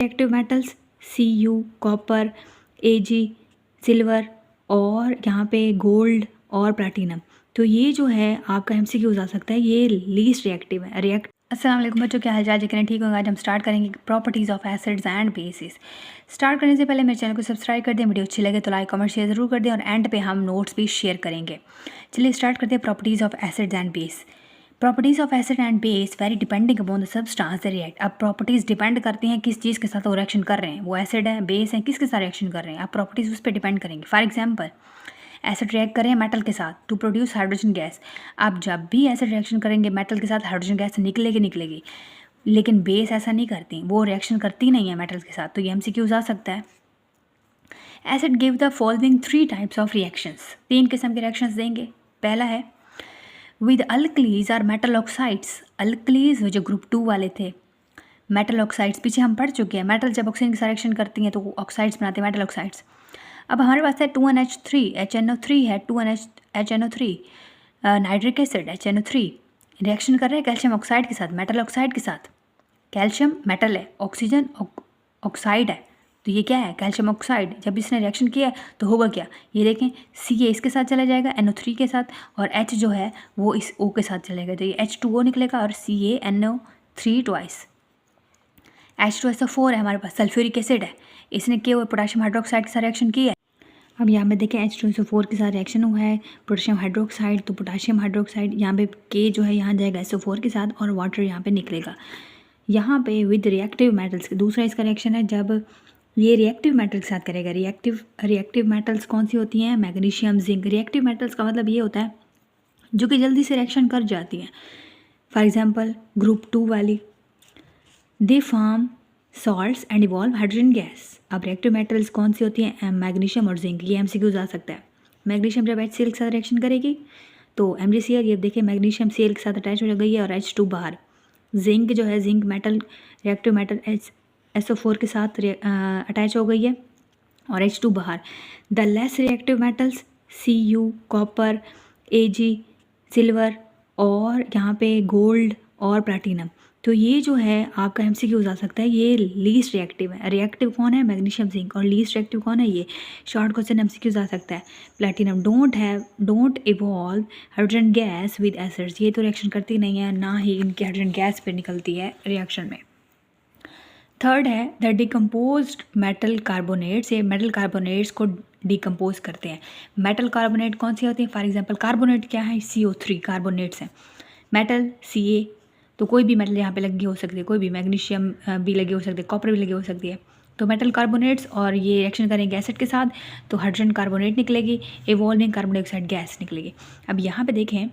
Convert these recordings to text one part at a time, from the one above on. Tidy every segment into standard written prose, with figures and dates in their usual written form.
Reactive metals Cu, copper, Ag, silver और यहाँ पे गोल्ड और प्लैटिनम। तो ये जो है आपका MCQ आ सकता है, ये लीस्ट रिएक्टिव है। अस्सलाम वालेकुम बच्चों, क्या हाल चाल? जितने ठीक होगा। आज हम स्टार्ट करेंगे properties of acids and bases. Start करने से पहले मेरे चैनल को सब्सक्राइब कर दें, वीडियो अच्छी लगे तो लाइक कमेंट शेयर ज़रूर कर दें और एंड पे हम नोट्स भी शेयर करेंगे। चलिए स्टार्ट करते हैं properties of acids and base. Properties of acid and base very depending upon the substance they react. अब प्रॉपर्टीज़ डिपेंड करती हैं किस चीज़ के साथ वो रिएक्शन कर रहे हैं, वो एसिड है, बेस है, किसके साथ रिएक्शन कर रहे हैं। अब प्रॉपर्टीज़ उस पर डिपेंड करेंगे। फॉर एग्जाम्पल, एसिड रिएक्ट करें मेटल के साथ टू प्रोड्यूस हाइड्रोजन गैस। अब जब भी एसिड रिएक्शन करेंगे मेटल के साथ हाइड्रोजन गैस निकलेगी, लेकिन बेस ऐसा नहीं करती, वो रिएक्शन करती नहीं है मेटल के साथ। तो ये MCQ आ सकता है। Acid give the following 3 types of reactions. 3 किस्म के रिएक्शंस देंगे। पहला है विद अल्कलीज और मेटल ऑक्साइड्स। अल्कलीज जो ग्रुप 2 वाले थे, मेटल ऑक्साइड्स पीछे हम पढ़ चुके हैं। मेटल जब ऑक्सीजन के साथ रिएक्शन करती हैं तो ऑक्साइड्स बनाते हैं, मेटल ऑक्साइड्स। अब हमारे पास है 2NH3 HNO3 है, 2NH HNO3 nitric acid HNO3 reaction कर रहे हैं कैल्शियम ऑक्साइड के साथ, मेटल ऑक्साइड के साथ। कैल्शियम मेटल है, ऑक्सीजन ऑक्साइड है, तो ये क्या है? Calcium oxide. जब इसने रिएक्शन किया है तो होगा क्या? ये देखें, Ca इसके साथ चला जाएगा NO3 के साथ, और H जो है वो इस O के साथ चलेगा, तो ये H2O निकलेगा और CaNO3 ट्वाइस। H2SO4 है हमारे पास, सल्फ्यूरिक एसिड है, इसने क्या हुआ? पोटेशियम हाइड्रोक्साइड के साथ रिएक्शन किया है। अब यहाँ पे देखें H2SO4 के साथ रिएक्शन हुआ है पोटेशियम हाइड्रोक्साइड, तो पोटेशियम हाइड्रोक्साइड यहाँ पे K जो है यहाँ जाएगा SO4 के साथ और वाटर यहाँ पे निकलेगा। यहाँ पे विद रिएक्टिव मेटल्स, दूसरा इसका रिएक्शन है जब ये रिएक्टिव मेटल के साथ करेगा। रिएक्टिव मेटल्स कौन सी होती हैं? Magnesium, zinc. रिएक्टिव मेटल्स का मतलब ये होता है जो कि जल्दी से रिएक्शन कर जाती हैं। फॉर एग्जांपल ग्रुप 2 वाली, they form salts and evolve hydrogen gas. अब रिएक्टिव मेटल्स कौन सी होती हैं? मैग्नीशियम और जिंक। ये MCQ आ सकता है। मैग्नीशियम जब HCl के साथ रिएक्शन करेगी तो MgCl, ये देखिए मैग्नीशियम Cl के साथ अटैच हो गई है और H2 बाहर। जिंक जो है, zinc metal, reactive metal SO4 के साथ अटैच हो गई है और H2 बाहर। The less reactive metals Cu, copper, Ag, silver और यहाँ पे गोल्ड और प्लैटिनम। तो ये जो है आपका MCQ आ सकता है, ये लीस्ट रिएक्टिव है। रिएक्टिव कौन है? Magnesium, zinc. और लीस्ट रिएक्टिव कौन है? ये शॉर्ट क्वेश्चन MCQ आ सकता है। Platinum don't evolve hydrogen gas with acids. ये तो रिएक्शन करती नहीं है, ना ही इनकी हाइड्रोजन गैस पे निकलती है रिएक्शन में। थर्ड है द डिकम्पोज्ड मेटल कार्बोनेट्स। ये मेटल कार्बोनेट्स को डिकम्पोज करते हैं। मेटल कार्बोनेट कौन सी होती है? फॉर एग्जांपल कार्बोनेट क्या है? CO3 कार्बोनेट्स हैं। मेटल Ca, तो कोई भी मेटल यहाँ पे लगी हो सकती है, कोई भी, मैग्नीशियम भी लगी हो सकती है, कॉपर भी लगी हो सकती है। तो मेटल कार्बोनेट्स, और ये रिएक्शन करेंगे एसिड के साथ तो हाइड्रोजन कार्बोनेट निकलेगी, इवॉल्विंग कार्बन डाइऑक्साइड गैस निकलेगी। अब यहाँ पे देखें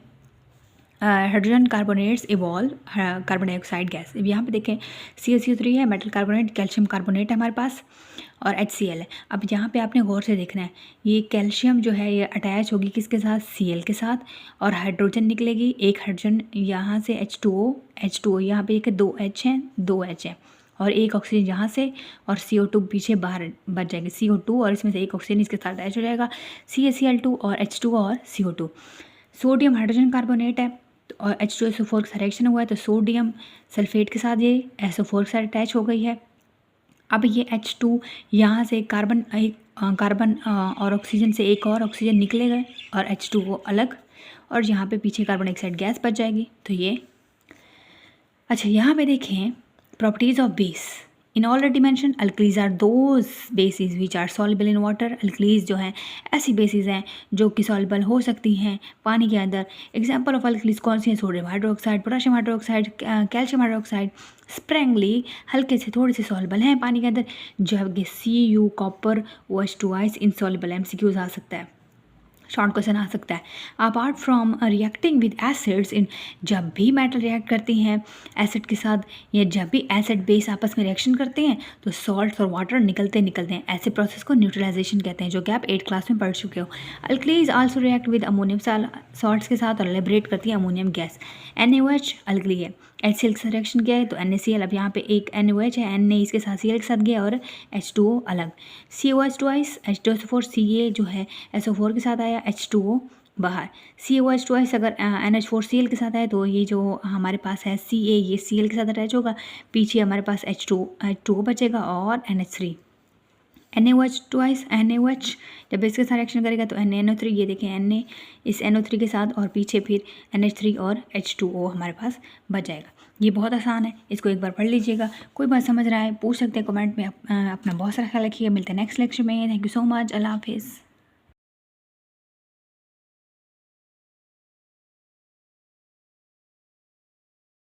hydrogen carbonates evolve carbon dioxide gas. अब यहाँ पे देखें CaCO3 है, मेटल कार्बोनेट, कैल्शियम कार्बोनेट है हमारे पास और HCl है। अब यहाँ पे आपने गौर से देखना है, ये कैल्शियम जो है ये अटैच होगी किसके साथ? Cl के साथ, और हाइड्रोजन निकलेगी, एक हाइड्रोजन यहाँ से H2O यहाँ पे एक 2 H है और एक ऑक्सीजन यहाँ से, और CO2 पीछे बाहर बच जाएगी, CO2 और इसमें से एक ऑक्सीजन इसके साथ अटैच हो जाएगा, CaCl2 और H2O और CO2। सोडियम हाइड्रोजन कार्बोनेट है और H2SO4 का रिएक्शन हुआ है तो सोडियम सल्फेट के साथ ये SO4 के साथ अटैच हो गई है। अब ये H2 यहाँ से कार्बन और ऑक्सीजन से एक और ऑक्सीजन निकलेगा और H2O अलग, और यहाँ पे पीछे कार्बन डाइऑक्साइड गैस बच जाएगी। तो ये अच्छा, यहाँ पे देखें properties of base. In already mention alkalis are those bases which are soluble in water. Alkalis जो हैं ऐसी बेसिस हैं जो कि सॉल्युबल हो सकती हैं पानी के अंदर। एग्जांपल ऑफ अल्कलीज कौन सी हैं? Sodium hydroxide, potassium hydroxide, calcium hydroxide. Sparingly हल्के से थोड़े से सॉल्युबल हैं पानी के अंदर, जबकि Cu, copper, OH2 insoluble. MCQ आ सकता है, शॉर्ट क्वेश्चन आ सकता है। Apart from reacting with acids in, जब भी मेटल रिएक्ट करती हैं एसिड के साथ, या जब भी एसिड बेस आपस में रिएक्शन करते हैं तो सॉल्ट और वाटर निकलते हैं। ऐसे प्रोसेस को न्यूट्रलाइजेशन कहते हैं, जो कि आप 8th क्लास में पढ़ चुके हो। Alkalis also react with ammonium salts के साथ और लिबरेट करती है अमोनियम गैस। NaOH अल्कली है, HCl के साथ रिएक्शन किया है तो NaCl। अब यहाँ पे एक NaOH है, Na इसके साथ Cl के साथ गया और H2O अलग। COH2 H2SO4 Ca जो है SO4 के साथ आया, H2O बाहर। COH2 अगर NH4Cl के साथ है तो ये जो हमारे पास है Ca ये Cl के साथ अटैच होगा, पीछे हमारे पास H2O बचेगा और NH3। NaOH जब इसके साथ रिएक्शन करेगा तो NaNO3, ये देखें Na इस NO3 के साथ और पीछे फिर NH3 और H2O हमारे पास बच जाएगा। ये बहुत आसान है, इसको एक बार पढ़ लीजिएगा। कोई बात समझ रहा है पूछ सकते हैं कमेंट में। अपना बहुत सारा ख्याल रखिएगा। मिलते हैं नेक्स्ट लेक्चर में। Thank you so much. अल्लाह हाफिज़।